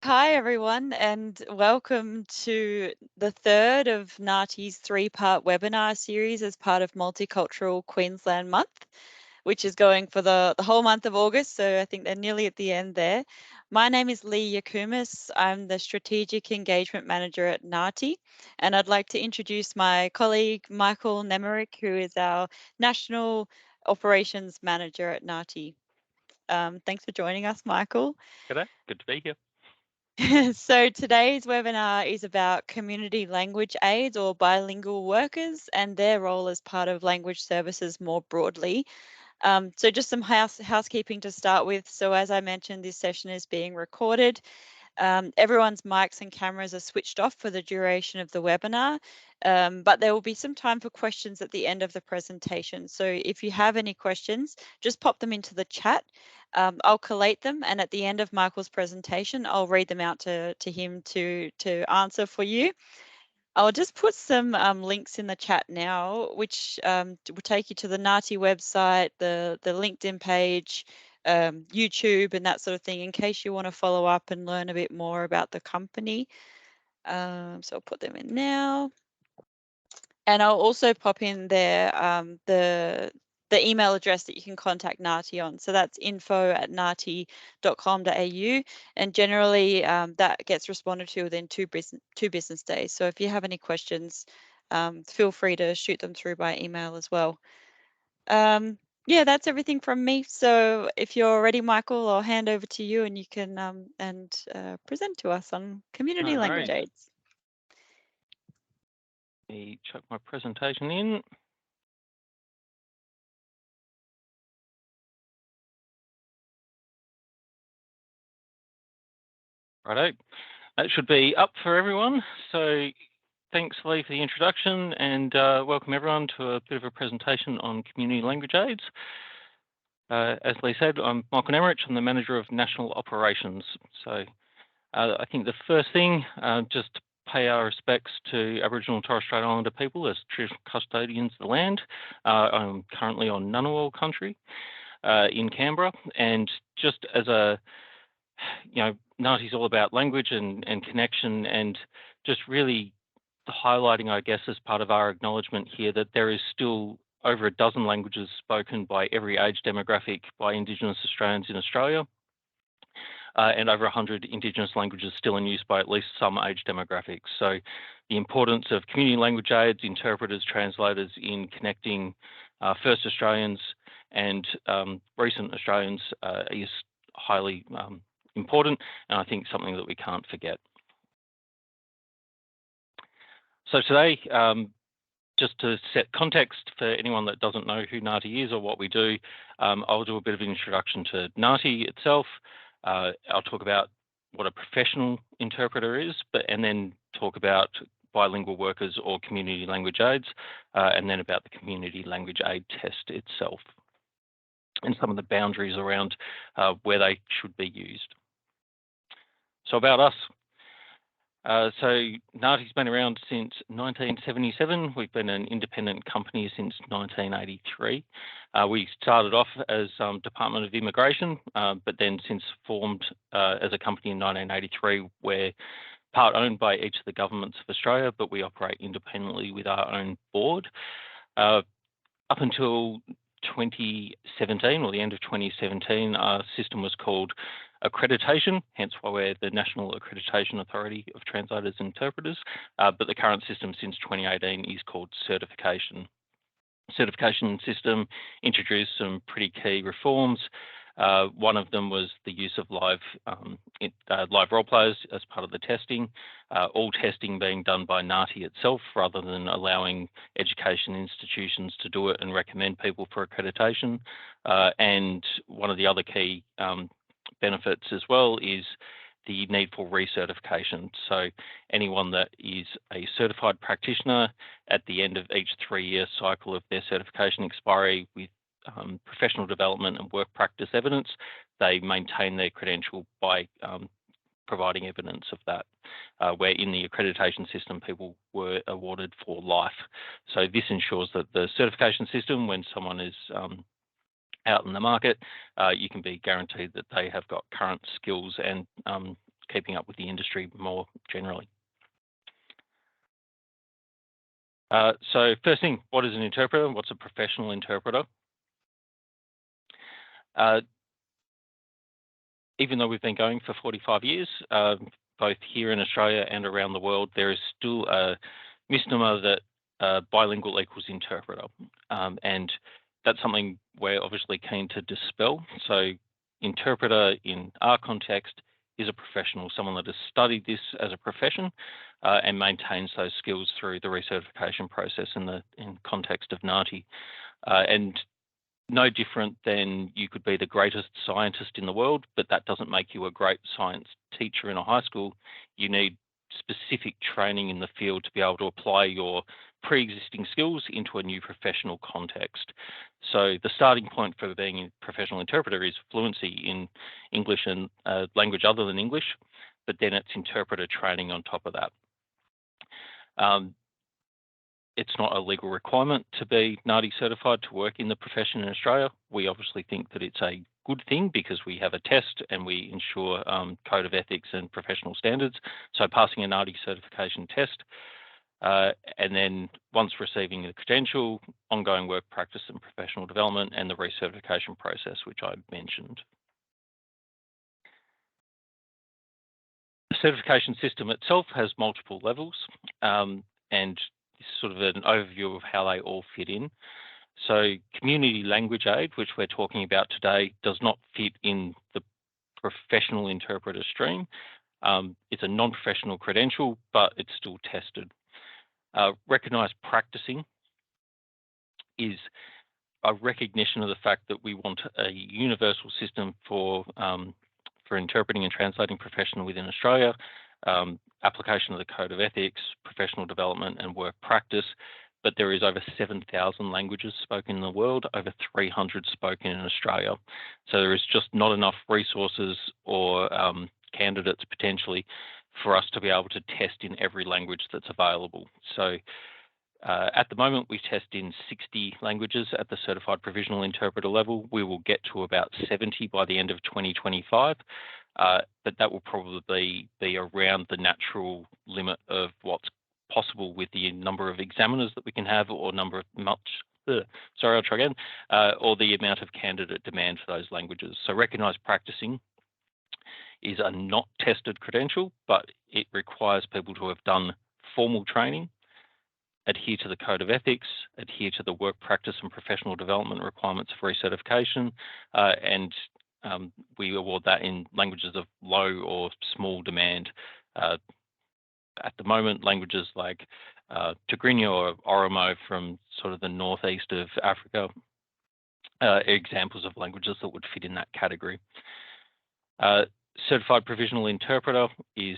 Hi, everyone, and welcome to the third of NAATI's three-part webinar series as part of Multicultural Queensland Month, which is going for the whole month of August, so I think they're nearly at the end there. My name is Lee Yakumis. I'm the Strategic Engagement Manager at NAATI, and I'd like to introduce my colleague, Michael Nemarich, who is our National Operations Manager at NAATI. Thanks for joining us, Michael. G'day, good to be here. So today's webinar is about community language aides or bilingual workers and their role as part of language services more broadly. So just some housekeeping to start with. So as I mentioned, this session is being recorded. Everyone's mics and cameras are switched off for the duration of the webinar, but there will be some time for questions at the end of the presentation. So if you have any questions, just pop them into the chat. I'll collate them, and at the end of Michael's presentation, I'll read them out to him to answer for you. I'll just put some links in the chat now, which will take you to the NAATI website, the LinkedIn page, YouTube and that sort of thing, in case you want to follow up and learn a bit more about the company. So I'll put them in now. And I'll also pop in there the email address that you can contact NAATI on. So that's info@naati.com.au, and generally that gets responded to within two business days. So if you have any questions, feel free to shoot them through by email as well. Yeah, that's everything from me. So if you're ready, Michael, I'll hand over to you and you can present to us on community language aides. Let me chuck my presentation in. Righto, that should be up for everyone. So thanks, Lee, for the introduction, and welcome everyone to a bit of a presentation on community language aides. As Lee said, I'm Michael Nemarich. I'm the Manager of National Operations. So I think the first thing, just to pay our respects to Aboriginal and Torres Strait Islander people as traditional custodians of the land. I'm currently on Ngunnawal country in Canberra, and just as a, NAATI's all about language and connection, and just really highlighting, I guess, as part of our acknowledgement here, that there is still over a dozen languages spoken by every age demographic by Indigenous Australians in Australia, and over 100 Indigenous languages still in use by at least some age demographics. So the importance of community language aides, interpreters, translators in connecting First Australians and recent Australians is highly important, and I think something that we can't forget. So today, just to set context for anyone that doesn't know who NAATI is or what we do, I'll do a bit of an introduction to NAATI itself. I'll talk about what a professional interpreter is, and then talk about bilingual workers or community language aides, and then about the community language aid test itself and some of the boundaries around where they should be used. So about us. So NAATI's been around since 1977. We've been an independent company since 1983. We started off as Department of Immigration, but then since formed as a company in 1983, we're part owned by each of the governments of Australia, but we operate independently with our own board. Up until 2017, or the end of 2017, our system was called accreditation, hence why we're the National Accreditation Authority of Translators and Interpreters, but the current system since 2018 is called certification. Certification system introduced some pretty key reforms. One of them was the use of live role players as part of the testing, all testing being done by NAATI itself rather than allowing education institutions to do it and recommend people for accreditation. And one of the other key benefits as well is the need for recertification. So anyone that is a certified practitioner at the end of each 3-year cycle of their certification expiry with professional development and work practice evidence, they maintain their credential by providing evidence of that, where in the accreditation system, people were awarded for life. So this ensures that the certification system, when someone is out in the market, you can be guaranteed that they have got current skills and keeping up with the industry more generally. So first thing, what is an interpreter? What's a professional interpreter? Even though we've been going for 45 years, both here in Australia and around the world, there is still a misnomer that bilingual equals interpreter. And that's something we're obviously keen to dispel. So interpreter in our context is a professional, someone that has studied this as a profession and maintains those skills through the recertification process in context of NAATI. And no different than you could be the greatest scientist in the world, but that doesn't make you a great science teacher in a high school. You need specific training in the field to be able to apply your pre-existing skills into a new professional context. So the starting point for being a professional interpreter is fluency in English and language other than English, but then it's interpreter training on top of that. It's not a legal requirement to be NAATI certified to work in the profession in Australia. We obviously think that it's a good thing because we have a test and we ensure code of ethics and professional standards. So passing a NAATI certification test, and then once receiving the credential, ongoing work practice and professional development and the recertification process, which I mentioned. The certification system itself has multiple levels, and sort of an overview of how they all fit in. So Community Language Aide, which we're talking about today, does not fit in the professional interpreter stream. It's a non-professional credential, but it's still tested. Recognised practicing is a recognition of the fact that we want a universal system for interpreting and translating profession within Australia, application of the Code of Ethics, professional development and work practice, but there is over 7,000 languages spoken in the world, over 300 spoken in Australia. So there is just not enough resources or candidates potentially for us to be able to test in every language that's available. So at the moment, we test in 60 languages at the Certified Provisional Interpreter level. We will get to about 70 by the end of 2025, but that will probably be around the natural limit of what's possible with the number of examiners that we can have or number of or the amount of candidate demand for those languages. So recognised practicing is a not tested credential, but it requires people to have done formal training, adhere to the Code of Ethics, adhere to the work practice and professional development requirements for recertification, and we award that in languages of low or small demand. At the moment, languages like Tigrinya or Oromo from sort of the northeast of Africa are examples of languages that would fit in that category. Certified Provisional Interpreter is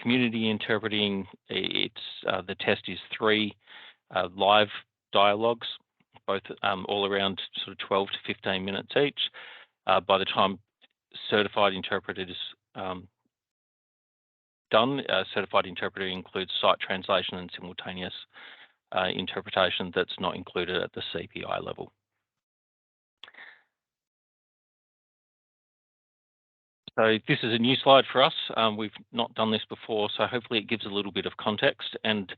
community interpreting. It's the test is 3 live dialogues, both all around sort of 12 to 15 minutes each. By the time certified interpreter is done, certified interpreter includes sight translation and simultaneous interpretation that's not included at the CPI level. So this is a new slide for us. We've not done this before, so hopefully it gives a little bit of context. And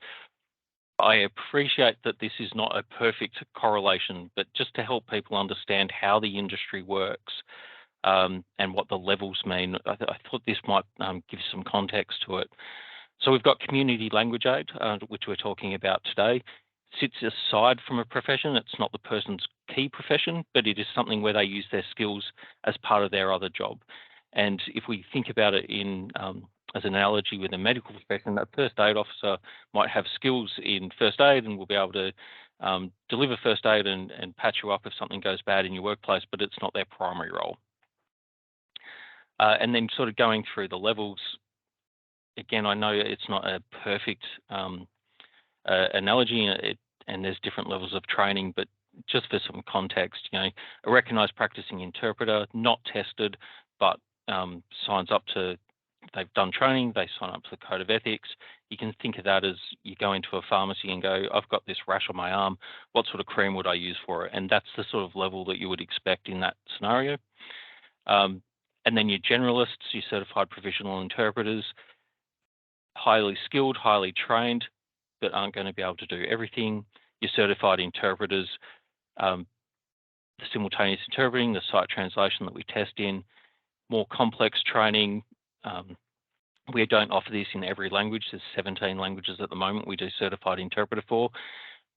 I appreciate that this is not a perfect correlation, but just to help people understand how the industry works and what the levels mean, I thought this might give some context to it. So we've got Community Language Aide, which we're talking about today. Sits aside from a profession. It's not the person's key profession, but it is something where they use their skills as part of their other job. And if we think about it in as an analogy with a medical profession, that first aid officer might have skills in first aid and will be able to deliver first aid and patch you up if something goes bad in your workplace, but it's not their primary role. And then sort of going through the levels, again, I know it's not a perfect analogy and there's different levels of training, but just for some context, you know, a recognised practicing interpreter, not tested, but signs up to, they've done training, they sign up to the Code of Ethics. You can think of that as you go into a pharmacy and go, I've got this rash on my arm, what sort of cream would I use for it? And that's the sort of level that you would expect in that scenario. And then your generalists, your certified provisional interpreters, highly skilled, highly trained, but aren't going to be able to do everything. Your certified interpreters, the simultaneous interpreting, the sight translation that we test in, more complex training. We don't offer this in every language. There's 17 languages at the moment we do certified interpreter for,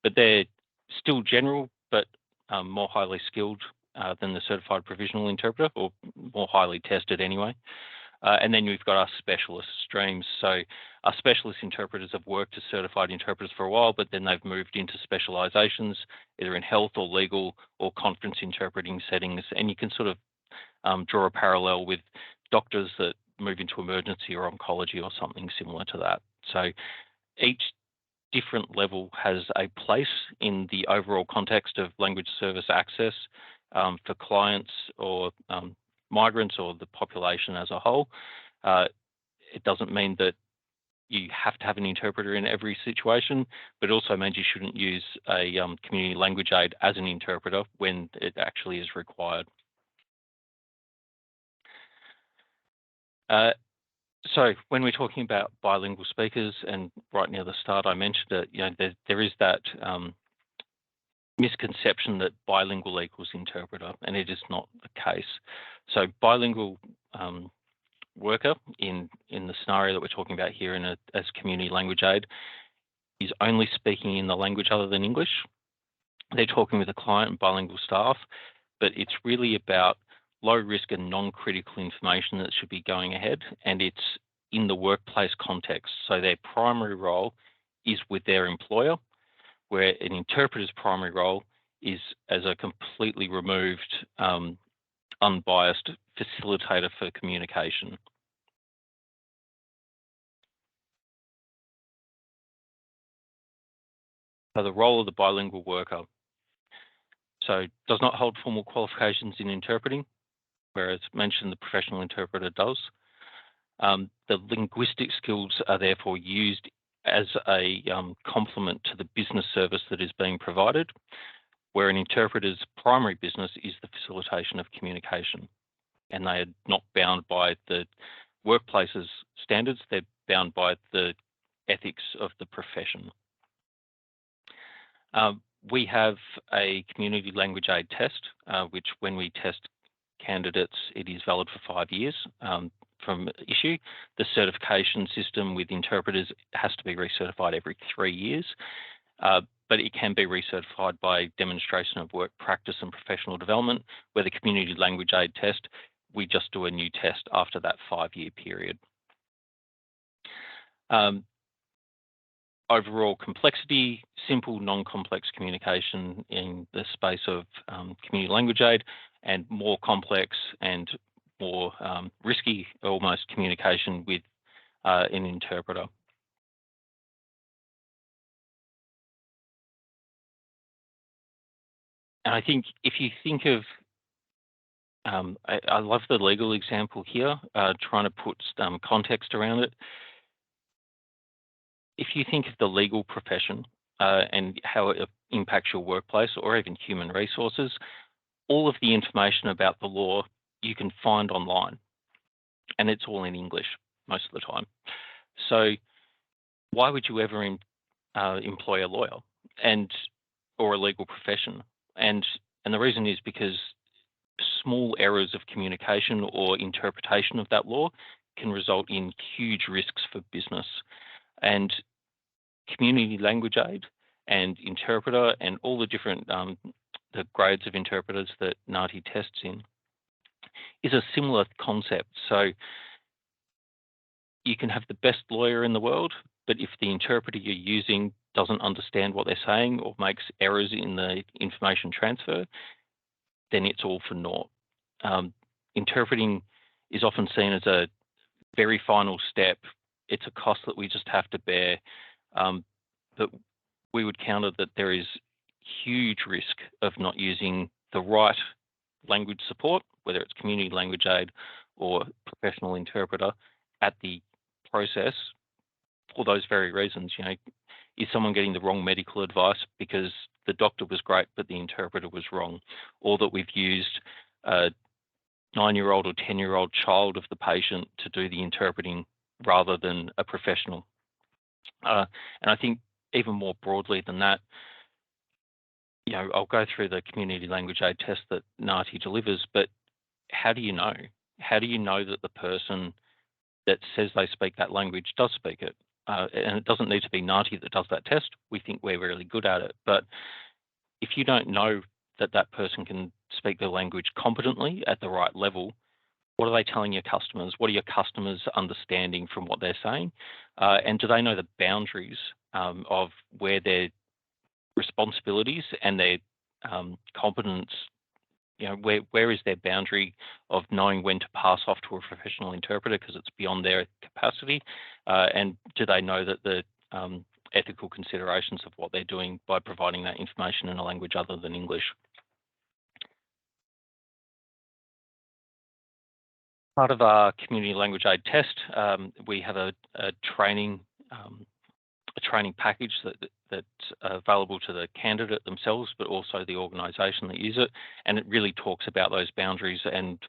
but they're still general, but more highly skilled than the certified provisional interpreter, or more highly tested anyway. And then we've got our specialist streams. So our specialist interpreters have worked as certified interpreters for a while, but then they've moved into specializations, either in health or legal or conference interpreting settings. And you can sort of draw a parallel with doctors that move into emergency or oncology or something similar to that. So each different level has a place in the overall context of language service access for clients or migrants or the population as a whole. It doesn't mean that you have to have an interpreter in every situation, but it also means you shouldn't use a community language aid as an interpreter when it actually is required. So when we're talking about bilingual speakers, and right near the start I mentioned it, there is that misconception that bilingual equals interpreter, and it is not the case. So bilingual worker in the scenario that we're talking about here as community language aid is only speaking in the language other than English. They're talking with a client and bilingual staff, but it's really about low risk and non-critical information that should be going ahead, and it's in the workplace context. So their primary role is with their employer, where an interpreter's primary role is as a completely removed, unbiased facilitator for communication. So the role of the bilingual worker. So does not hold formal qualifications in interpreting, whereas mentioned the professional interpreter does. The linguistic skills are therefore used as a complement to the business service that is being provided, where an interpreter's primary business is the facilitation of communication, and they are not bound by the workplace's standards, they're bound by the ethics of the profession. We have a community language aid test, which when we test candidates, it is valid for 5 years from issue. The certification system with interpreters has to be recertified every 3 years, but it can be recertified by demonstration of work practice and professional development, where the community language aid test, we just do a new test after that 5-year period. Overall complexity, simple, non-complex communication in the space of community language aid, and more complex and more risky, almost, communication with an interpreter. And I think if you think of, I love the legal example here, trying to put context around it. If you think of the legal profession and how it impacts your workplace or even human resources, all of the information about the law you can find online, and it's all in English most of the time. So why would you ever employ a lawyer or a legal profession? And the reason is because small errors of communication or interpretation of that law can result in huge risks for business. And community language aid and interpreter and all the different the grades of interpreters that NAATI tests in is a similar concept. So you can have the best lawyer in the world, but if the interpreter you're using doesn't understand what they're saying or makes errors in the information transfer, then it's all for naught. Interpreting is often seen as a very final step. It's a cost that we just have to bear. But we would counter that there is huge risk of not using the right language support, whether it's community language aid or professional interpreter, at the process for those very reasons. Is someone getting the wrong medical advice because the doctor was great but the interpreter was wrong, or that we've used 9-year-old or 10-year-old child of the patient to do the interpreting rather than a professional. And I think even more broadly than that, I'll go through the Community Language Aide test that NAATI delivers, but how do you know? How do you know that the person that says they speak that language does speak it? And it doesn't need to be NAATI that does that test. We think we're really good at it. But if you don't know that that person can speak the language competently at the right level, what are they telling your customers? What are your customers understanding from what they're saying? And do they know the boundaries of where their responsibilities and their competence, where is their boundary of knowing when to pass off to a professional interpreter because it's beyond their capacity? And do they know that the ethical considerations of what they're doing by providing that information in a language other than English? Part of our Community Language Aide test, we have a training package that's available to the candidate themselves, but also the organisation that use it, and it really talks about those boundaries and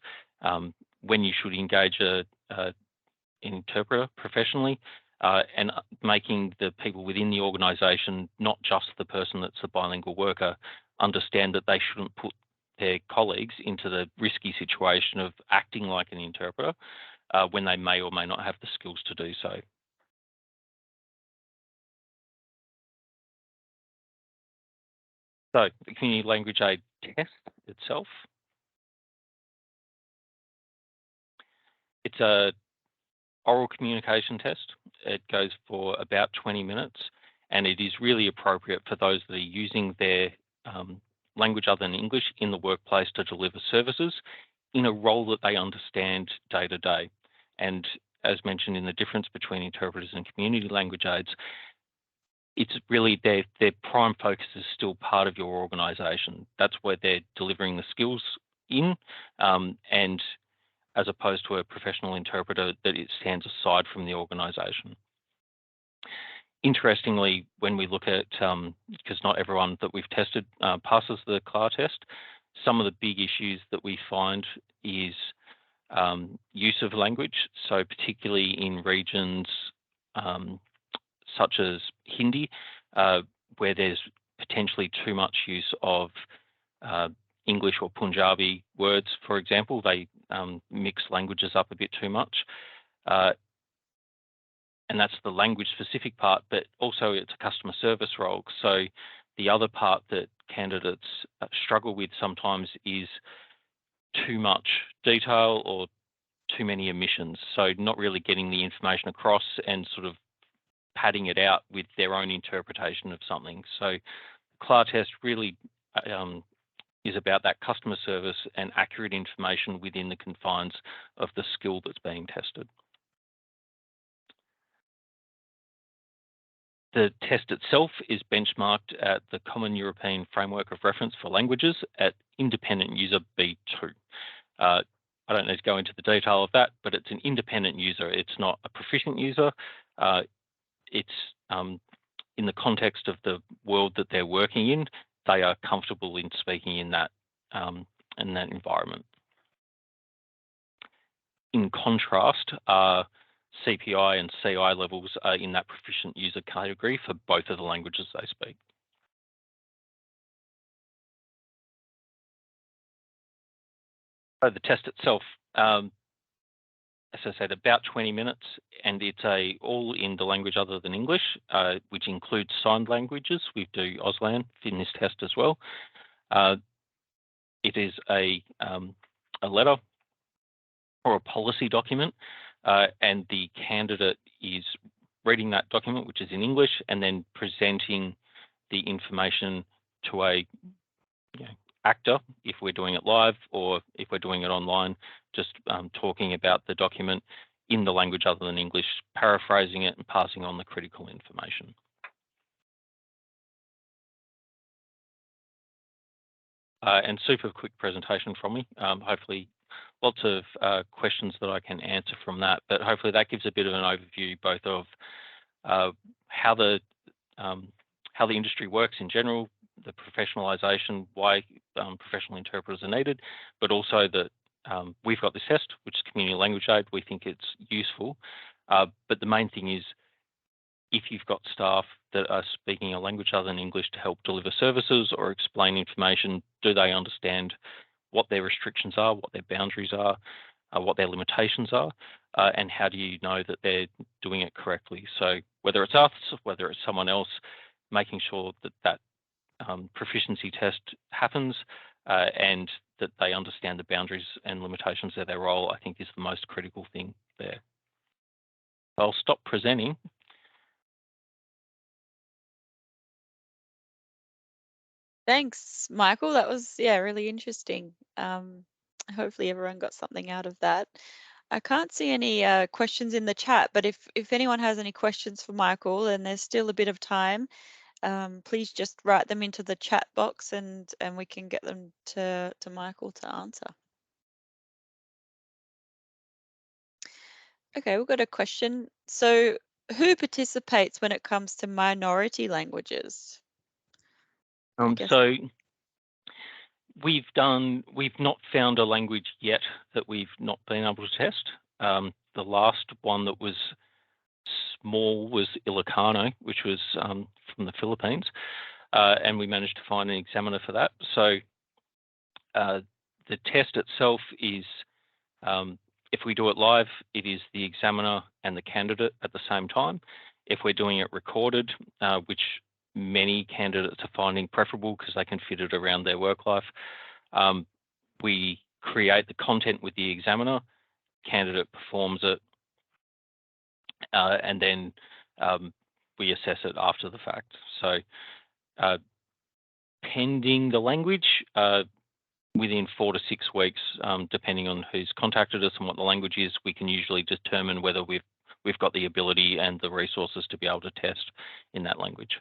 when you should engage an interpreter professionally, and making the people within the organisation, not just the person that's a bilingual worker, understand that they shouldn't put their colleagues into the risky situation of acting like an interpreter when they may or may not have the skills to do so. So the Community Language Aide test itself, it's a oral communication test. It goes for about 20 minutes, and it is really appropriate for those that are using their language other than English in the workplace to deliver services in a role that they understand day to day. And as mentioned in the difference between interpreters and community language aides, it's really their prime focus is still part of your organisation. That's where they're delivering the skills in, and as opposed to a professional interpreter that it stands aside from the organisation. Interestingly, when we look at, because not everyone that we've tested passes the CLAR test, some of the big issues that we find is use of language. So particularly in regions such as Hindi, where there's potentially too much use of English or Punjabi words, for example, they mix languages up a bit too much. And that's the language specific part, but also it's a customer service role. So the other part that candidates struggle with sometimes is too much detail or too many omissions. So not really getting the information across and sort of padding it out with their own interpretation of something. So CLAR test really is about that customer service and accurate information within the confines of the skill that's being tested. The test itself is benchmarked at the Common European Framework of Reference for Languages at independent user B2. I don't need to go into the detail of that, but it's an independent user. It's not a proficient user. It's in the context of the world that they're working in, they are comfortable in speaking in that environment. In contrast, CPI and CI levels are in that proficient user category for both of the languages they speak. So the test itself, as I said, about 20 minutes, and it's all in the language other than English, which includes signed languages. We do Auslan in this test as well. It is a letter or a policy document, and the candidate is reading that document, which is in English, and then presenting the information to a actor, if we're doing it live, or if we're doing it online, just talking about the document in the language other than English, paraphrasing it and passing on the critical information. And super quick presentation from me. Hopefully lots of questions that I can answer from that, but hopefully that gives a bit of an overview both of how the industry works in general, the professionalisation, why professional interpreters are needed, but also the we've got this test, which is Community Language Aide. We think it's useful, but the main thing is if you've got staff that are speaking a language other than English to help deliver services or explain information, do they understand what their restrictions are, what their boundaries are, what their limitations are, and how do you know that they're doing it correctly? So whether it's us, whether it's someone else, making sure that that proficiency test happens and that they understand the boundaries and limitations of their role, I think is the most critical thing there. I'll stop presenting. Thanks, Michael. That was, yeah, really interesting. Hopefully everyone got something out of that. I can't see any questions in the chat, but if anyone has any questions for Michael, and there's still a bit of time, please just write them into the chat box and we can get them to Michael to answer. Okay, we've got a question. So who participates when it comes to minority languages? So we've not found a language yet that we've not been able to test. The last one that was small was Ilocano, which was from the Philippines, and we managed to find an examiner for that. So the test itself is, if we do it live, it is the examiner and the candidate at the same time. If we're doing it recorded, which many candidates are finding preferable because they can fit it around their work life, we create the content with the examiner, candidate performs it, and then we assess it after the fact. So pending the language, within 4 to 6 weeks, depending on who's contacted us and what the language is, we can usually determine whether we've got the ability and the resources to be able to test in that language.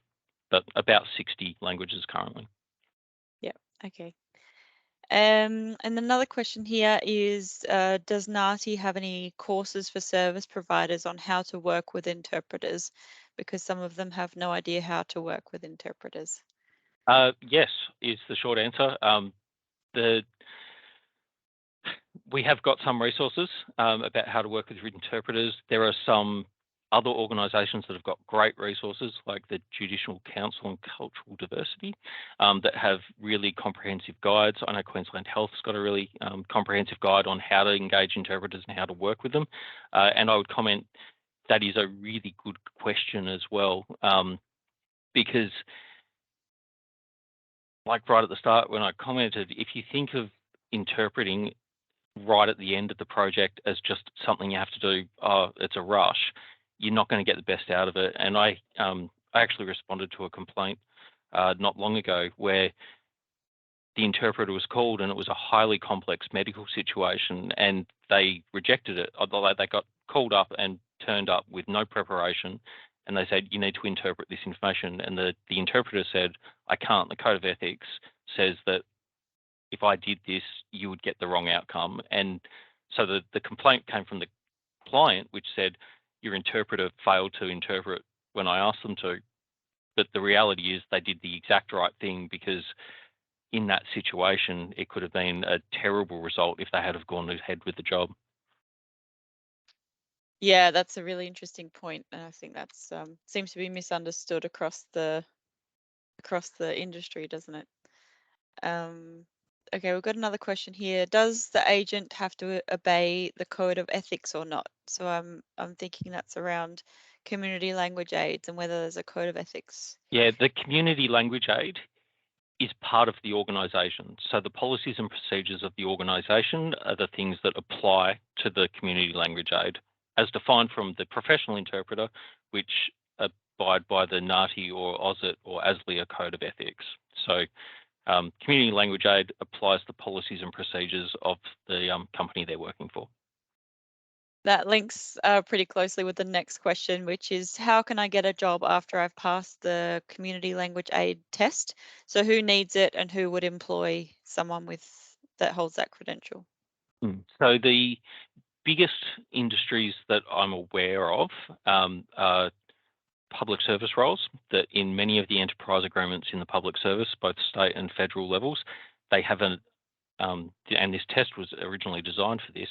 But about 60 languages currently. Yeah, okay. And another question here is, does NAATI have any courses for service providers on how to work with interpreters? Because some of them have no idea how to work with interpreters. Yes, is the short answer. We have got some resources about how to work with interpreters. There are some other organisations that have got great resources, like the Judicial Council on Cultural Diversity, that have really comprehensive guides. I know Queensland Health's got a really comprehensive guide on how to engage interpreters and how to work with them. And I would comment that is a really good question as well, because like right at the start when I commented, if you think of interpreting right at the end of the project as just something you have to do, it's a rush, you're not going to get the best out of it. And I actually responded to a complaint not long ago where the interpreter was called and it was a highly complex medical situation and they rejected it. Although they got called up and turned up with no preparation and they said, you need to interpret this information. And the interpreter said, I can't. The Code of Ethics says that if I did this, you would get the wrong outcome. And so the complaint came from the client, which said, your interpreter failed to interpret when I asked them to. But the reality is they did the exact right thing, because in that situation, it could have been a terrible result if they had have gone ahead with the job. Yeah, that's a really interesting point, and I think that's seems to be misunderstood across the industry, doesn't it? Okay, we've got another question here. Does the agent have to obey the Code of Ethics or not? So I'm thinking that's around community language aides and whether there's a Code of Ethics. Yeah, the Community Language Aide is part of the organisation. So the policies and procedures of the organisation are the things that apply to the Community Language Aide, as defined from the professional interpreter, which abide by the NAATI or AUSIT or ASLIA Code of Ethics. So Community Language Aide applies the policies and procedures of the company they're working for. That links pretty closely with the next question, which is, how can I get a job after I've passed the Community Language Aide test? So who needs it and who would employ someone that holds that credential? So the biggest industries that I'm aware of are public service roles, that in many of the enterprise agreements in the public service, both state and federal levels, they have and this test was originally designed for this,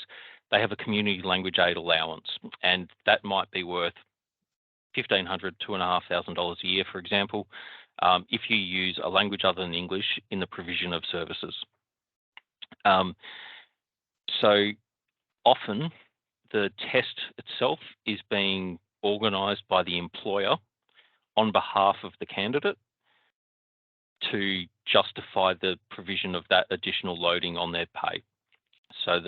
they have a community language aid allowance, and that might be worth $1,500, $2,500 a year, for example, if you use a language other than English in the provision of services. So often the test itself is being organised by the employer on behalf of the candidate to justify the provision of that additional loading on their pay. So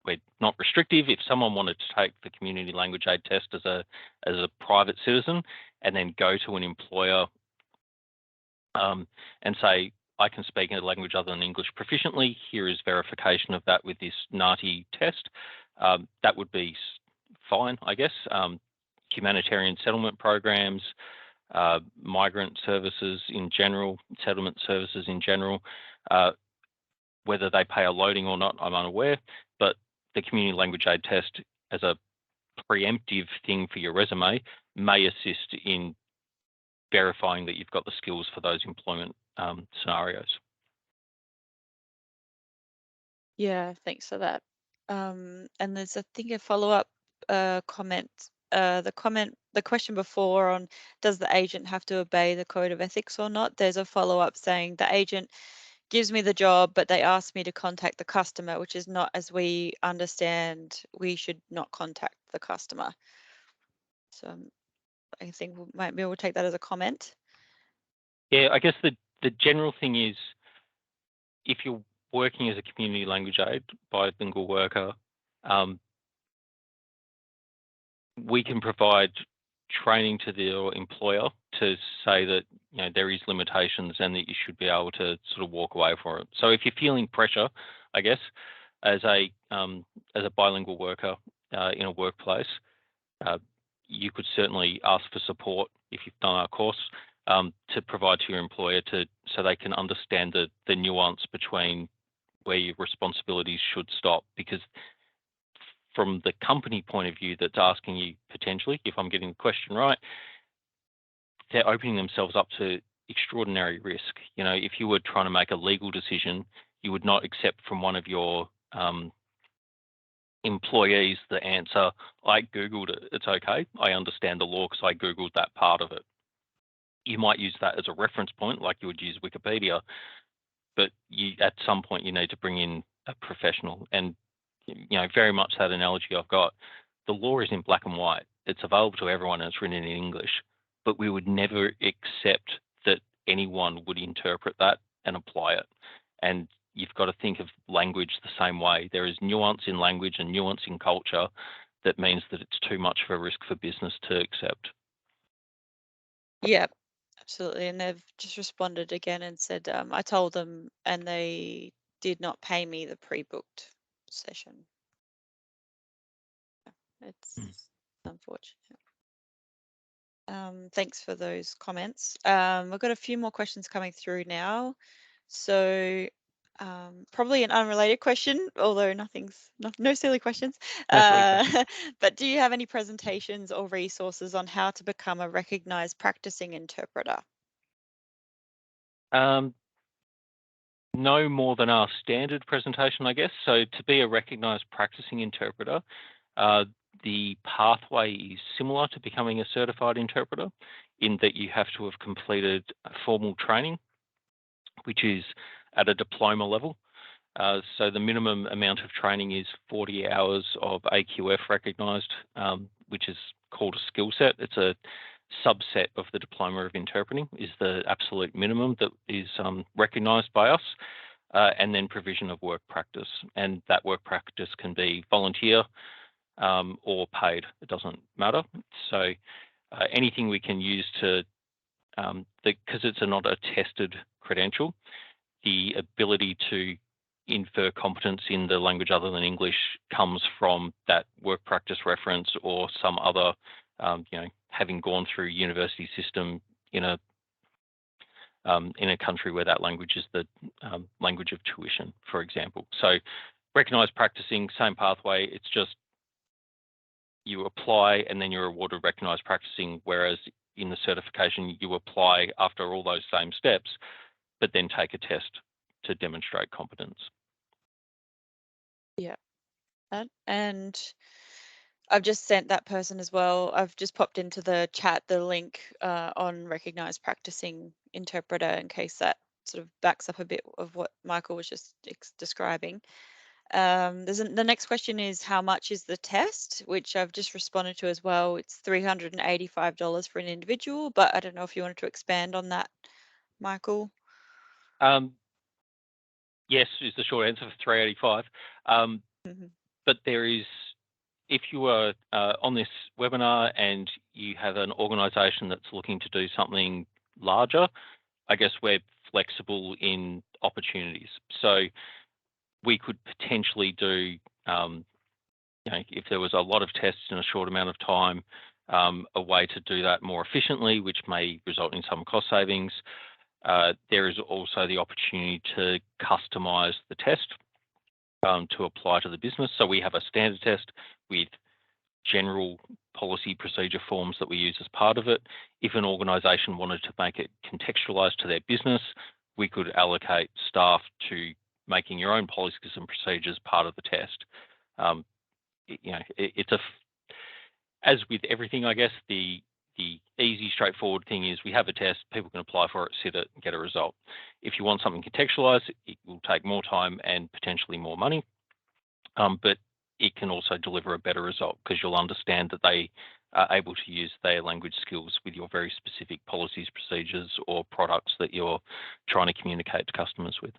we're not restrictive. If someone wanted to take the Community Language Aid test as a private citizen and then go to an employer and say, I can speak a language other than English proficiently, here is verification of that with this NAATI test, that would be fine, I guess. Humanitarian settlement programs, migrant services in general, settlement services in general, whether they pay a loading or not, I'm unaware, but the Community Language Aid test as a preemptive thing for your resume may assist in verifying that you've got the skills for those employment scenarios. Yeah, thanks for that. And there's, I think, a follow-up comment. The question before on does the agent have to obey the code of ethics or not? There's a follow-up saying the agent gives me the job, but they ask me to contact the customer, which is not, as we understand, we should not contact the customer. So I think maybe we'll take that as a comment. Yeah, I guess the general thing is, if you're working as a community language aid, bilingual worker, we can provide training to the employer to say that there is limitations and that you should be able to sort of walk away from it. So if you're feeling pressure, I guess, as a bilingual worker in a workplace, you could certainly ask for support if you've done our course to provide to your employer so they can understand the nuance between where your responsibilities should stop. Because from the company point of view that's asking you, potentially, if I'm getting the question right, they're opening themselves up to extraordinary risk. If you were trying to make a legal decision, you would not accept from one of your employees the answer, I Googled it, it's okay, I understand the law because I Googled that part of it. You might use that as a reference point, like you would use Wikipedia, but at some point you need to bring in a professional. And very much that analogy I've got, the law is in black and white. It's available to everyone and it's written in English, but we would never accept that anyone would interpret that and apply it. And you've got to think of language the same way. There is nuance in language and nuance in culture that means that it's too much of a risk for business to accept. Yeah, absolutely. And they've just responded again and said, I told them and they did not pay me the pre-booked session. It's unfortunate. Thanks for those comments. I've got a few more questions coming through now. So probably an unrelated question, although no silly questions. But do you have any presentations or resources on how to become a recognised practicing interpreter? No more than our standard presentation, I guess. So to be a recognised practicing interpreter, the pathway is similar to becoming a certified interpreter in that you have to have completed formal training, which is at a diploma level. So the minimum amount of training is 40 hours of AQF recognised, which is called a skill set. It's a subset of the Diploma of Interpreting, is the absolute minimum that is recognised by us, and then provision of work practice. And that work practice can be volunteer or paid, it doesn't matter. So anything we can use to, because it's not a tested credential, the ability to infer competence in the language other than English comes from that work practice reference or some other, having gone through university system in a country where that language is the language of tuition, for example. So recognised practicing, same pathway, it's just you apply and then you're awarded recognised practicing, whereas in the certification you apply after all those same steps, but then take a test to demonstrate competence. Yeah, and I've just sent that person as well. I've just popped into the chat the link on recognised practicing interpreter in case that sort of backs up a bit of what Michael was just describing. The next question is how much is the test, which I've just responded to as well. It's $385 for an individual, but I don't know if you wanted to expand on that, Michael. Yes, is the short answer for 385. But there is, if you are on this webinar and you have an organisation that's looking to do something larger, I guess we're flexible in opportunities. So we could potentially do, if there was a lot of tests in a short amount of time, a way to do that more efficiently, which may result in some cost savings. There is also the opportunity to customise the test to apply to the business. So we have a standard test with general policy procedure forms that we use as part of it. If an organisation wanted to make it contextualised to their business, we could allocate staff to making your own policies and procedures part of the test. It's as with everything, I guess, the easy, straightforward thing is we have a test, people can apply for it, sit it, get a result. If you want something contextualised, it will take more time and potentially more money, but it can also deliver a better result because you'll understand that they are able to use their language skills with your very specific policies, procedures, or products that you're trying to communicate to customers with.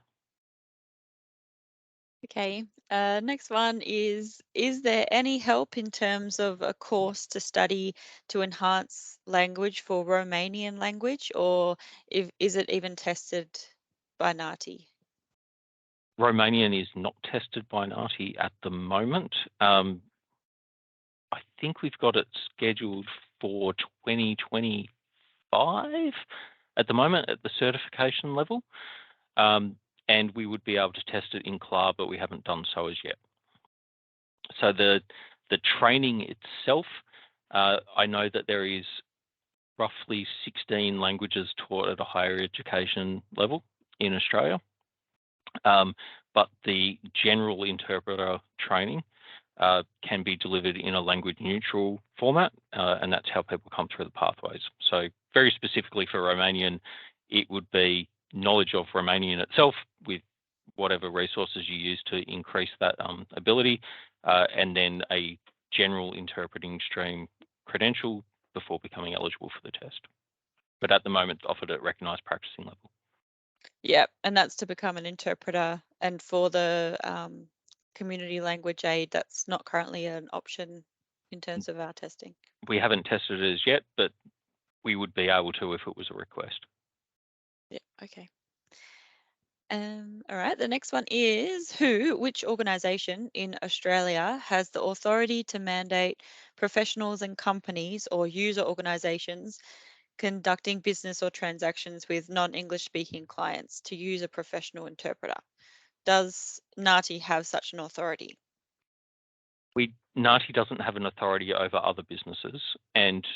Okay, next one is there any help in terms of a course to study to enhance language for Romanian language, or is it even tested by NAATI? Romanian is not tested by NAATI at the moment. I think we've got it scheduled for 2025 at the moment at the certification level. And we would be able to test it in CLAR, but we haven't done so as yet. So the training itself, I know that there is roughly 16 languages taught at a higher education level in Australia. But the general interpreter training can be delivered in a language neutral format, and that's how people come through the pathways. So very specifically for Romanian, it would be knowledge of Romanian itself with whatever resources you use to increase that ability, and then a general interpreting stream credential before becoming eligible for the test. But at the moment, offered at recognised practicing level. Yeah, and that's to become an interpreter. And for the community language aid, that's not currently an option in terms of our testing. We haven't tested it as yet, but we would be able to if it was a request. Yeah, okay. All right, the next one is which organisation in Australia has the authority to mandate professionals and companies or user organisations conducting business or transactions with non-English speaking clients to use a professional interpreter? Does NAATI have such an authority? NAATI doesn't have an authority over other businesses, and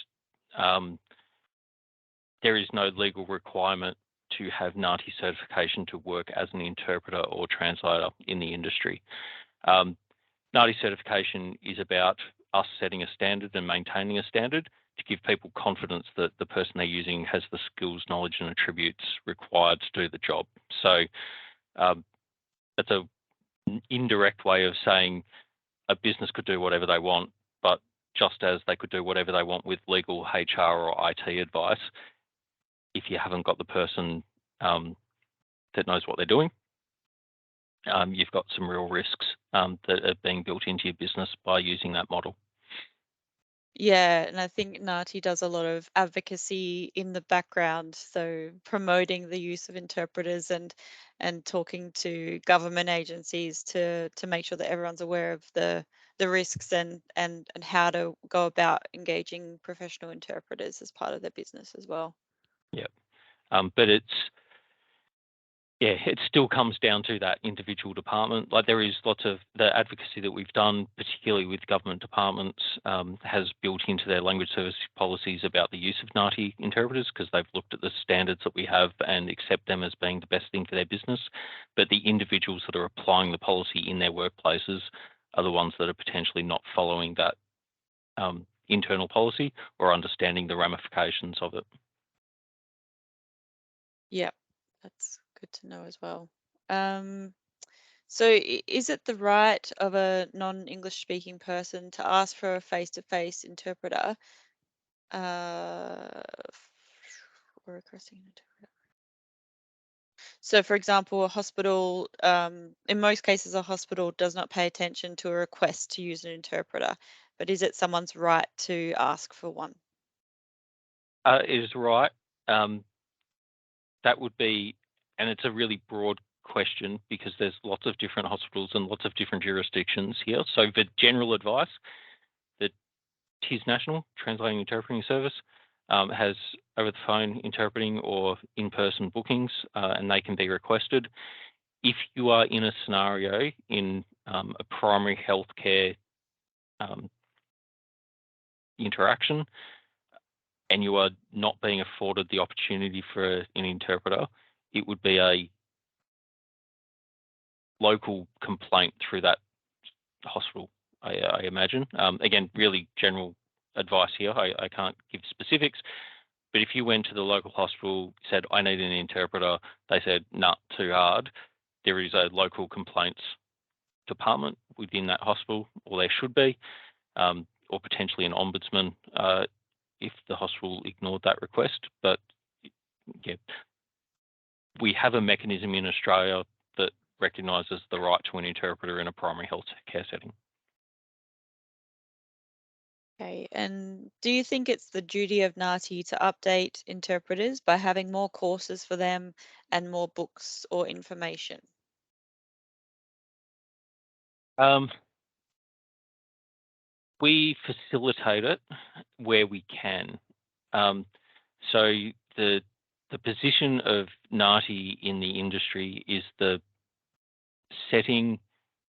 there is no legal requirement to have NAATI certification to work as an interpreter or translator in the industry. NAATI certification is about us setting a standard and maintaining a standard to give people confidence that the person they're using has the skills, knowledge, and attributes required to do the job. So that's an indirect way of saying a business could do whatever they want, but just as they could do whatever they want with legal, HR, or IT advice, if you haven't got the person that knows what they're doing, you've got some real risks that are being built into your business by using that model. Yeah, and I think NAATI does a lot of advocacy in the background, so promoting the use of interpreters and talking to government agencies to make sure that everyone's aware of the risks and how to go about engaging professional interpreters as part of their business as well. Yeah, but yeah, it still comes down to that individual department. Like, there is lots of the advocacy that we've done, particularly with government departments, has built into their language service policies about the use of NAATI interpreters, because they've looked at the standards that we have and accept them as being the best thing for their business. But the individuals that are applying the policy in their workplaces are the ones that are potentially not following that internal policy or understanding the ramifications of it. Yeah, that's good to know as well. So is it the right of a non-English speaking person to ask for a face-to-face interpreter or requesting an interpreter? So for example, a hospital, in most cases, a hospital does not pay attention to a request to use an interpreter, but is it someone's right to ask for one? Is right. That would be, and it's a really broad question because there's lots of different hospitals and lots of different jurisdictions here. So for general advice, the TIS National Translating Interpreting Service has over the phone interpreting or in-person bookings, and they can be requested. If you are in a scenario in a primary healthcare interaction and you are not being afforded the opportunity for an interpreter, it would be a local complaint through that hospital, I imagine. Again, really general advice here. I can't give specifics, but if you went to the local hospital, said, I need an interpreter, they said, nah, too hard, there is a local complaints department within that hospital, or there should be, or potentially an ombudsman if the hospital ignored that request. But yeah, we have a mechanism in Australia that recognises the right to an interpreter in a primary health care setting. Okay, and do you think it's the duty of NAATI to update interpreters by having more courses for them and more books or information? We facilitate it where we can. So the position of NAATI in the industry is the setting,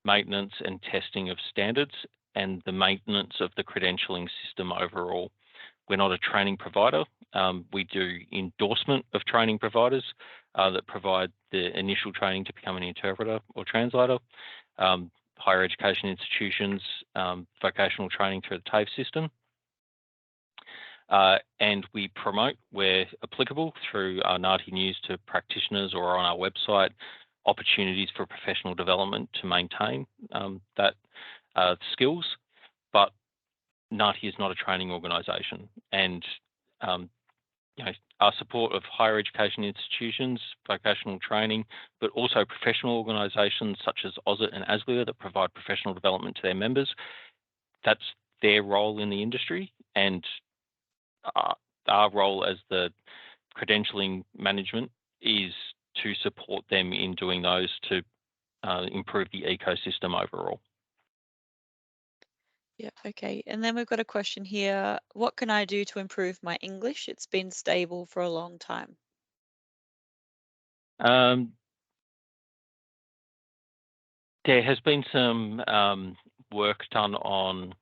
maintenance and testing of standards and the maintenance of the credentialing system overall. We're not a training provider. We do endorsement of training providers that provide the initial training to become an interpreter or translator, higher education institutions, vocational training through the TAFE system. And we promote, where applicable, through our NAATI News to practitioners or on our website, opportunities for professional development to maintain that skills. But NAATI is not a training organisation, and our support of higher education institutions, vocational training, but also professional organisations such as AUSIT and ASLIA that provide professional development to their members, that's their role in the industry, and our role as the credentialing management is to support them in doing those to improve the ecosystem overall. Yeah, okay. And then we've got a question here. What can I do to improve my English? It's been stable for a long time. There has been some work done on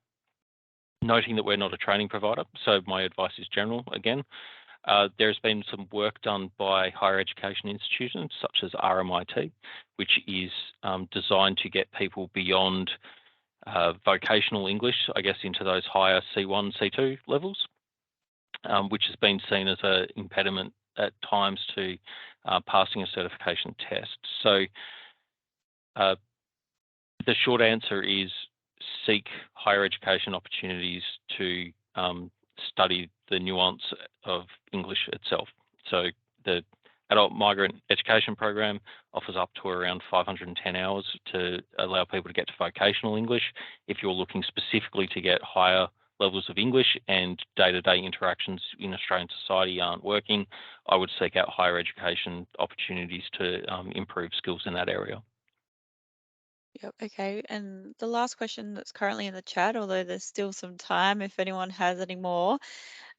noting that we're not a training provider, so my advice is general again. There's been some work done by higher education institutions such as RMIT, which is designed to get people beyond vocational English, I guess, into those higher C1, C2 levels, which has been seen as an impediment at times to passing a certification test. So the short answer is seek higher education opportunities to study the nuance of English itself. So the Adult Migrant Education Program offers up to around 510 hours to allow people to get to vocational English. If you're looking specifically to get higher levels of English and day-to-day interactions in Australian society aren't working, I would seek out higher education opportunities to improve skills in that area. Yep, okay. And the last question that's currently in the chat, although there's still some time if anyone has any more,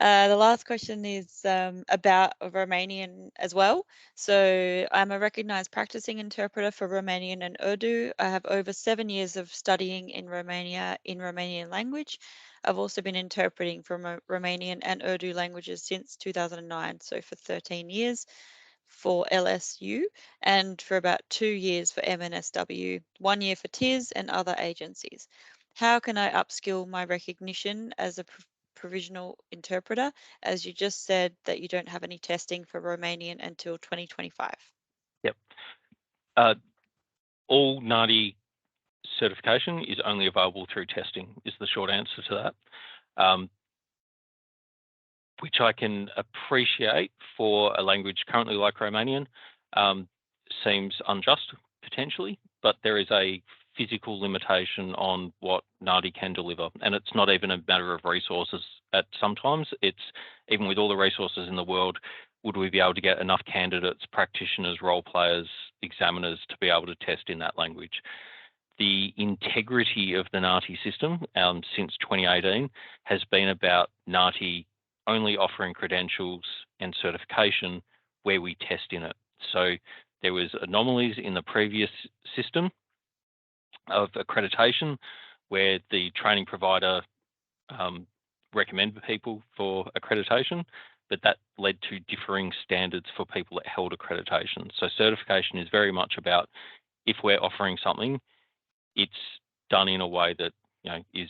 The last question is about Romanian as well. So I'm a recognized practicing interpreter for Romanian and Urdu. I have over 7 years of studying in Romania in Romanian language. I've also been interpreting from Romanian and Urdu languages since 2009, so for 13 years for LSU and for about 2 years for MNSW, 1 year for TIS and other agencies. How can I upskill my recognition as a provisional interpreter, as you just said that you don't have any testing for Romanian until 2025? Yep. All NAATI certification is only available through testing, is the short answer to that, which I can appreciate for a language currently like Romanian. Seems unjust, potentially, but there is a physical limitation on what NAATI can deliver. And it's not even a matter of resources at sometimes. It's even with all the resources in the world, would we be able to get enough candidates, practitioners, role players, examiners to be able to test in that language? The integrity of the NAATI system since 2018 has been about NAATI only offering credentials and certification where we test in it. So there was anomalies in the previous system of accreditation where the training provider recommended people for accreditation, but that led to differing standards for people that held accreditation. So certification is very much about, if we're offering something, it's done in a way that is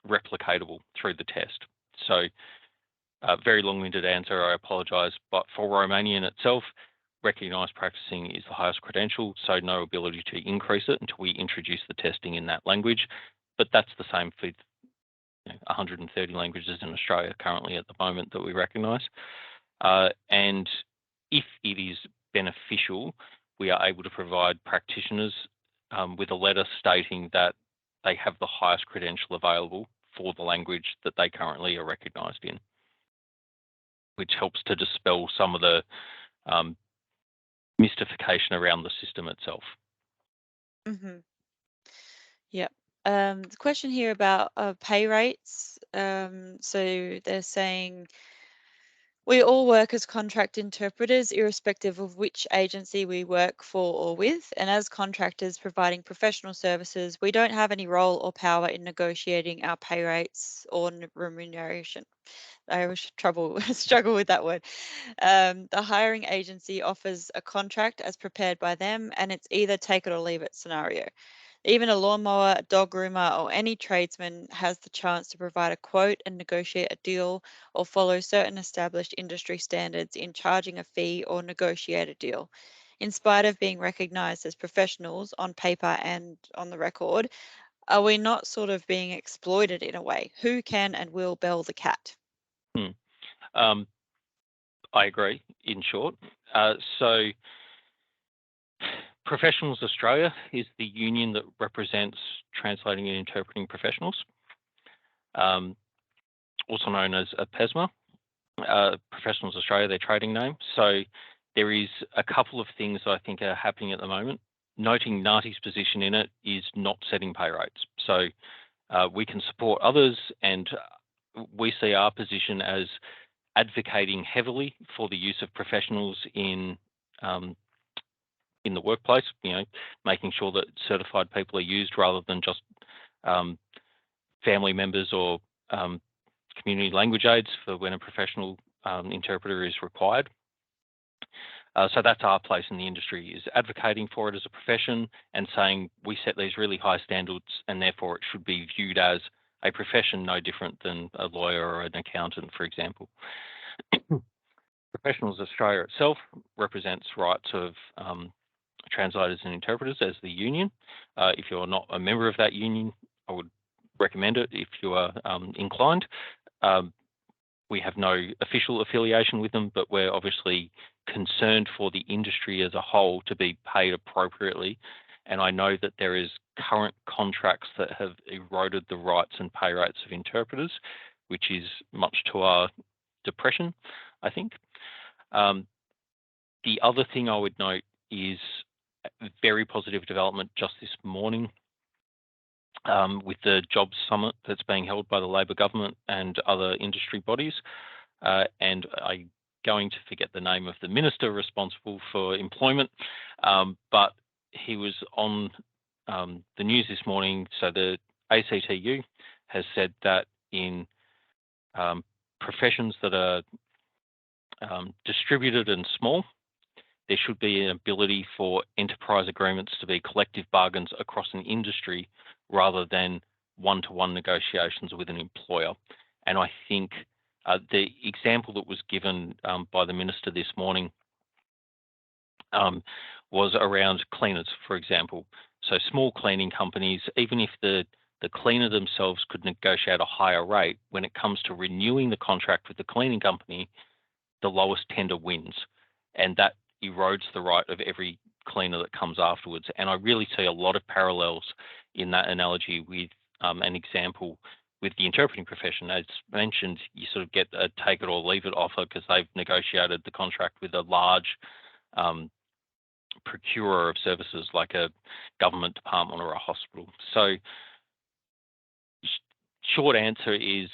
replicatable through the test. So very long-winded answer, I apologise, but for Romanian itself, recognised practicing is the highest credential, so no ability to increase it until we introduce the testing in that language. But that's the same for 130 languages in Australia currently at the moment that we recognise. And if it is beneficial, we are able to provide practitioners with a letter stating that they have the highest credential available for the language that they currently are recognised in, which helps to dispel some of the mystification around the system itself. Mm-hmm. Yep. The question here about pay rates. So they're saying, we all work as contract interpreters, irrespective of which agency we work for or with. And as contractors providing professional services, we don't have any role or power in negotiating our pay rates or remuneration. I always struggle with that word. The hiring agency offers a contract as prepared by them, and it's either take it or leave it scenario. Even a lawnmower, a dog groomer, or any tradesman has the chance to provide a quote and negotiate a deal or follow certain established industry standards in charging a fee or negotiate a deal. In spite of being recognised as professionals on paper and on the record, are we not sort of being exploited in a way? Who can and will bell the cat? I agree, in short. So Professionals Australia is the union that represents translating and interpreting professionals, also known as PESMA. Professionals Australia, their trading name. So there is a couple of things I think are happening at the moment. Noting NAATI's position in it is not setting pay rates. So we can support others, and we see our position as advocating heavily for the use of professionals in the workplace, making sure that certified people are used rather than just family members or community language aides for when a professional interpreter is required. So that's our place in the industry, is advocating for it as a profession and saying we set these really high standards and therefore it should be viewed as a profession no different than a lawyer or an accountant, for example. Professionals Australia itself represents rights of translators and interpreters as the union. If you're not a member of that union, I would recommend it if you are inclined. We have no official affiliation with them, but we're obviously concerned for the industry as a whole to be paid appropriately. And I know that there is current contracts that have eroded the rights and pay rates of interpreters, which is much to our depression, I think. The other thing I would note is a very positive development just this morning. with the Jobs Summit that's being held by the Labor government and other industry bodies. And I'm going to forget the name of the minister responsible for employment, but he was on the news this morning. So the ACTU has said that in professions that are distributed and small, there should be an ability for enterprise agreements to be collective bargains across an industry rather than one-to-one negotiations with an employer. And I think the example that was given by the minister this morning was around cleaners, for example. So small cleaning companies, even if the cleaner themselves could negotiate a higher rate, when it comes to renewing the contract with the cleaning company, the lowest tender wins. And that erodes the right of every cleaner that comes afterwards. And I really see a lot of parallels in that analogy with an example with the interpreting profession. As mentioned, you sort of get a take it or leave it offer because they've negotiated the contract with a large procurer of services like a government department or a hospital. So short answer is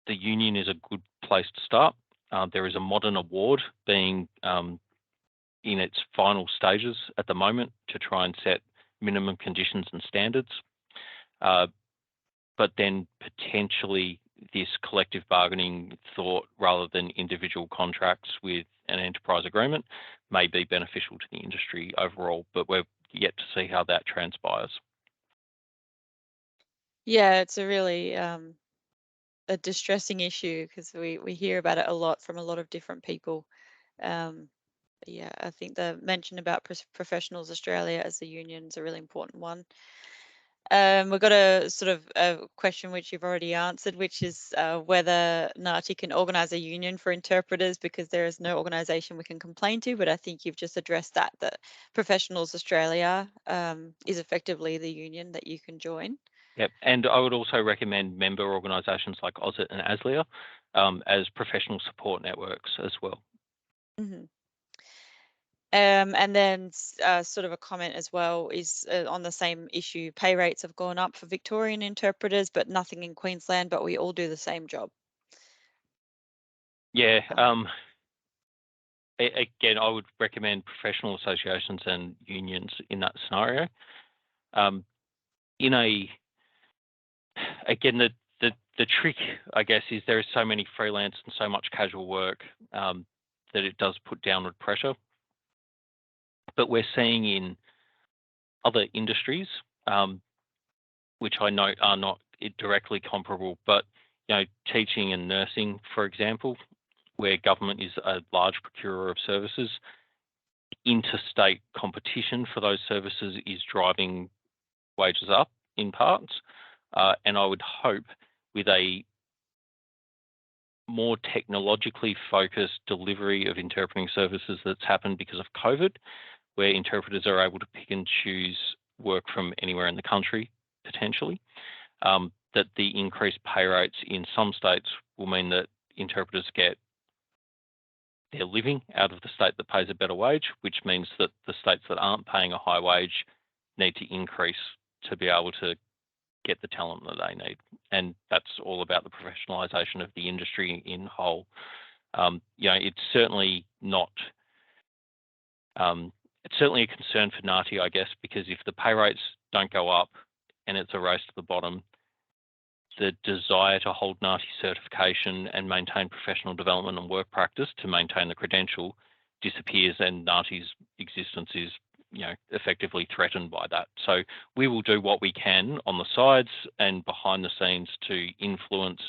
the union is a good place to start. There is a modern award being in its final stages at the moment to try and set minimum conditions and standards. But then potentially this collective bargaining thought rather than individual contracts with an enterprise agreement may be beneficial to the industry overall, but we're yet to see how that transpires. Yeah, it's a really a distressing issue because we hear about it a lot from a lot of different people. Yeah, I think the mention about Professionals Australia as a union is a really important one. We've got a sort of a question which you've already answered, which is whether NAATI can organise a union for interpreters because there is no organisation we can complain to. But I think you've just addressed that Professionals Australia is effectively the union that you can join. Yep, and I would also recommend member organisations like AUSIT and ASLIA as professional support networks as well. Mm-hmm. And then sort of a comment as well is on the same issue. Pay rates have gone up for Victorian interpreters, but nothing in Queensland, but we all do the same job. Yeah, again, I would recommend professional associations and unions in that scenario. Again, the trick, I guess, is there is so many freelance and so much casual work that it does put downward pressure. But we're seeing in other industries, which I note are not directly comparable, but teaching and nursing, for example, where government is a large procurer of services, interstate competition for those services is driving wages up in parts. And I would hope with a more technologically focused delivery of interpreting services that's happened because of COVID, where interpreters are able to pick and choose work from anywhere in the country, potentially, that the increased pay rates in some states will mean that interpreters get their living out of the state that pays a better wage, which means that the states that aren't paying a high wage need to increase to be able to get the talent that they need. And that's all about the professionalisation of the industry in whole. It's certainly not, it's certainly a concern for NAATI, I guess, because if the pay rates don't go up and it's a race to the bottom, the desire to hold NAATI certification and maintain professional development and work practice to maintain the credential disappears, and NAATI's existence is effectively threatened by that. So we will do what we can on the sides and behind the scenes to influence,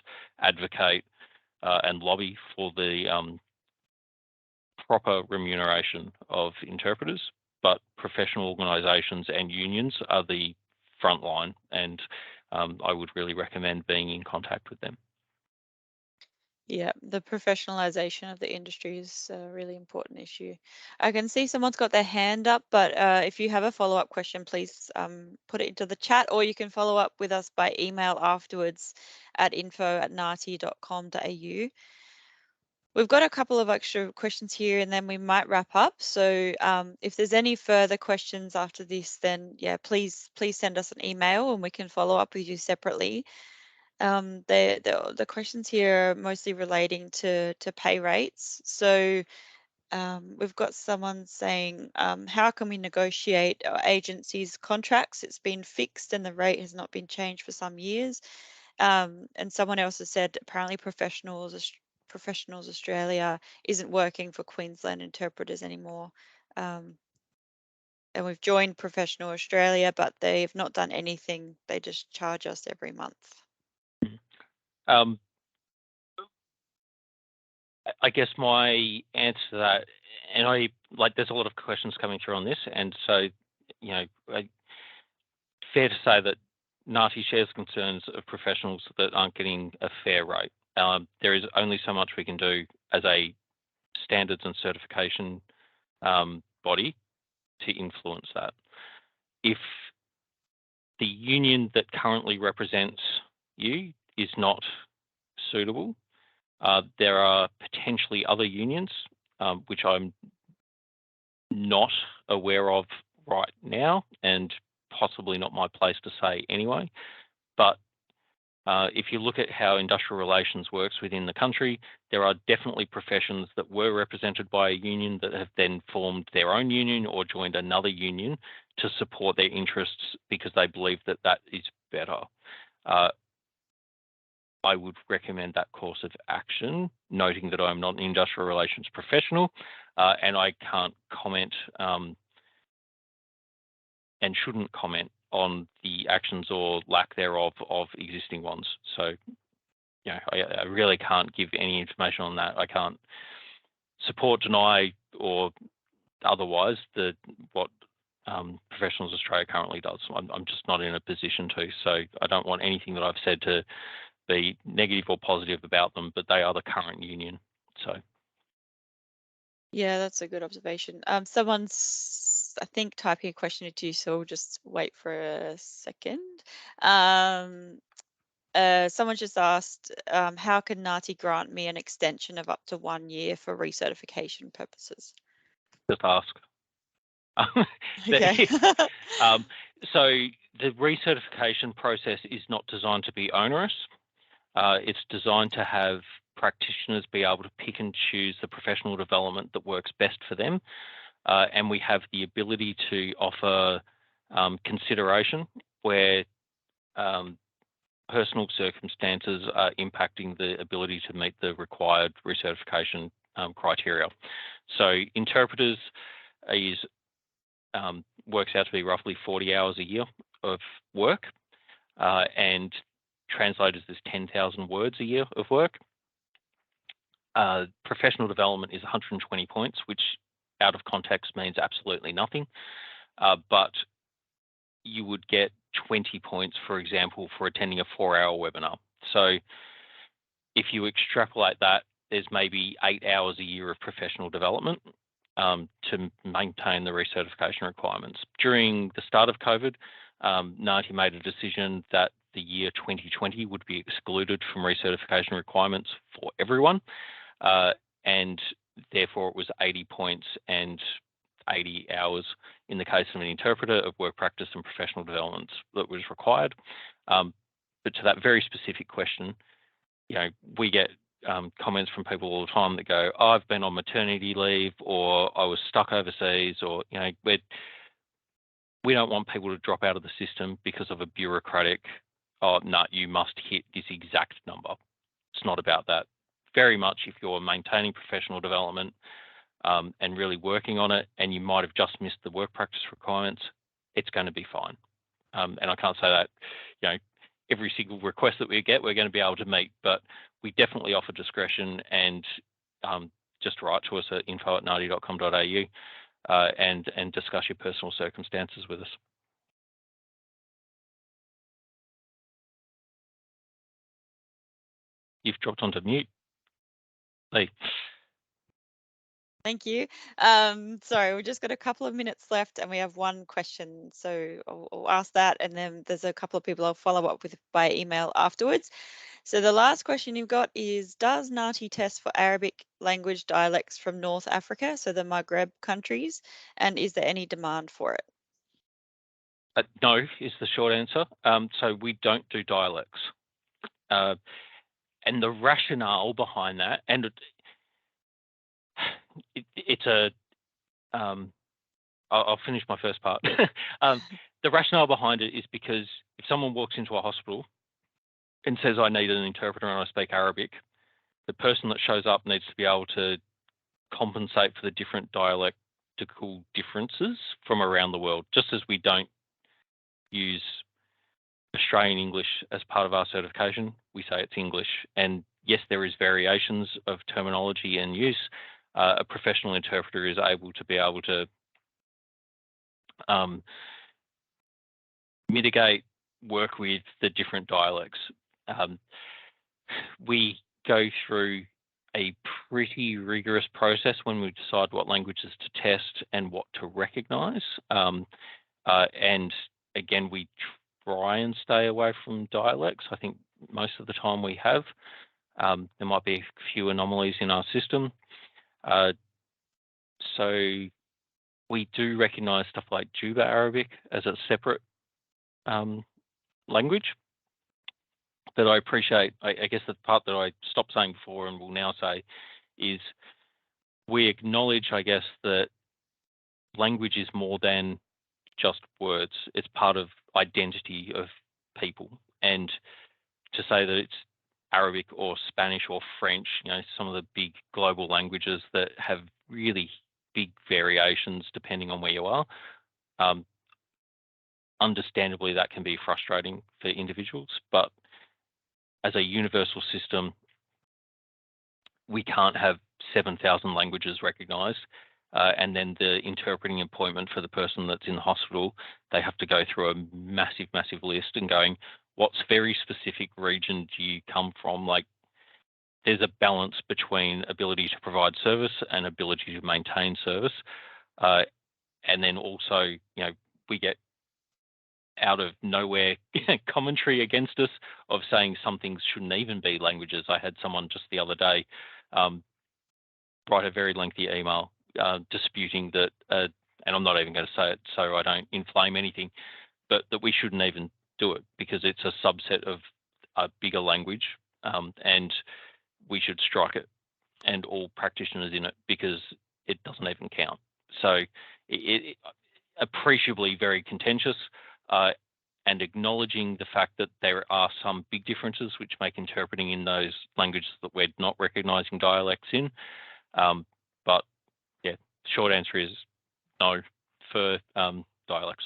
advocate, and lobby for the proper remuneration of interpreters. But professional organisations and unions are the front line, and I would really recommend being in contact with them. Yeah, the professionalization of the industry is a really important issue. I can see someone's got their hand up, but if you have a follow-up question, please put it into the chat, or you can follow up with us by email afterwards at info@naati.com.au. We've got a couple of extra questions here and then we might wrap up. So if there's any further questions after this, then yeah, please send us an email and we can follow up with you separately. The questions here are mostly relating to pay rates. So we've got someone saying, how can we negotiate our agency's contracts? It's been fixed and the rate has not been changed for some years. And someone else has said apparently Professionals Australia isn't working for Queensland interpreters anymore. And we've joined Professional Australia, but they've not done anything. They just charge us every month. I guess my answer to that, and there's a lot of questions coming through on this, and so, fair to say that NAATI shares concerns of professionals that aren't getting a fair rate. There is only so much we can do as a standards and certification body to influence that. If the union that currently represents you is not suitable, there are potentially other unions, which I'm not aware of right now, and possibly not my place to say anyway. But if you look at how industrial relations works within the country, there are definitely professions that were represented by a union that have then formed their own union or joined another union to support their interests because they believe that that is better. I would recommend that course of action, noting that I'm not an industrial relations professional and I can't comment and shouldn't comment on the actions or lack thereof of existing ones. So, I really can't give any information on that. I can't support, deny, or otherwise what Professionals Australia currently does. I'm just not in a position to. So I don't want anything that I've said to be negative or positive about them, but they are the current union. So. Yeah, that's a good observation. Someone's, I think, typing a question to you, so we'll just wait for a second. Someone just asked, how can NAATI grant me an extension of up to 1 year for recertification purposes? Just ask. Okay. So the recertification process is not designed to be onerous. It's designed to have practitioners be able to pick and choose the professional development that works best for them. And we have the ability to offer consideration where personal circumstances are impacting the ability to meet the required recertification criteria. So interpreters works out to be roughly 40 hours a year of work, and translators is 10,000 words a year of work. Professional development is 120 points, which out of context means absolutely nothing, but you would get 20 points, for example, for attending a 4-hour webinar. So if you extrapolate that, there's maybe 8 hours a year of professional development to maintain the recertification requirements. During the start of COVID, NAATI made a decision that the year 2020 would be excluded from recertification requirements for everyone, and therefore it was 80 points and 80 hours in the case of an interpreter of work practice and professional development that was required. But to that very specific question, we get comments from people all the time that go, oh, I've been on maternity leave, or I was stuck overseas, or, we don't want people to drop out of the system because of a bureaucratic, oh, no, you must hit this exact number. It's not about that. Very much if you're maintaining professional development and really working on it, and you might have just missed the work practice requirements, it's going to be fine. And I can't say that, every single request that we get, we're going to be able to meet, but we definitely offer discretion, and just write to us at info@naati.com.au and discuss your personal circumstances with us. You've dropped onto mute. Lee. Thank you. Sorry, we've just got a couple of minutes left and we have one question. So I'll ask that, and then there's a couple of people I'll follow up with by email afterwards. So the last question you've got is, does NAATI test for Arabic language dialects from North Africa, so the Maghreb countries, and is there any demand for it? No is the short answer. So we don't do dialects. And the rationale behind that, and it's a, I'll finish my first part. The rationale behind it is because if someone walks into a hospital and says, I need an interpreter and I speak Arabic, the person that shows up needs to be able to compensate for the different dialectical differences from around the world, just as we don't use Australian English as part of our certification. We say it's English. And yes, there is variations of terminology and use. A professional interpreter is able to mitigate, work with the different dialects. We go through a pretty rigorous process when we decide what languages to test and what to recognise. And again, we try and stay away from dialects. I think most of the time we have. There might be a few anomalies in our system. So we do recognise stuff like Juba Arabic as a separate language. But I appreciate, I guess the part that I stopped saying before and will now say is we acknowledge, I guess, that language is more than just words. It's part of identity of people. And to say that it's Arabic or Spanish or French, some of the big global languages that have really big variations depending on where you are, understandably that can be frustrating for individuals, but as a universal system, we can't have 7,000 languages recognised, and then the interpreting appointment for the person that's in the hospital, they have to go through a massive, massive list and going, what's very specific region do you come from? Like, there's a balance between ability to provide service and ability to maintain service. And then also, we get out of nowhere commentary against us of saying some things shouldn't even be languages. I had someone just the other day write a very lengthy email disputing that, and I'm not even going to say it so I don't inflame anything, but that we shouldn't even do it because it's a subset of a bigger language, and we should strike it and all practitioners in it because it doesn't even count. So it appreciably very contentious, and acknowledging the fact that there are some big differences which make interpreting in those languages that we're not recognising dialects in. But yeah, short answer is no for dialects.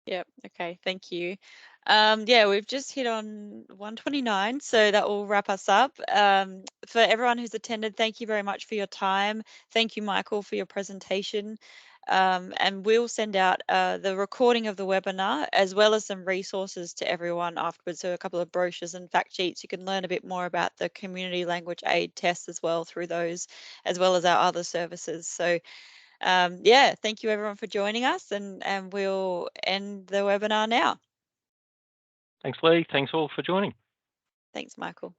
Yep. Okay. Thank you. Yeah, we've just hit on 1:29, so that will wrap us up. For everyone who's attended, thank you very much for your time. Thank you, Michael, for your presentation. And we'll send out the recording of the webinar as well as some resources to everyone afterwards. So a couple of brochures and fact sheets. You can learn a bit more about the Community Language Aide tests as well through those, as well as our other services. So yeah, thank you everyone for joining us, and we'll end the webinar now. Thanks, Lee. Thanks all for joining. Thanks, Michael.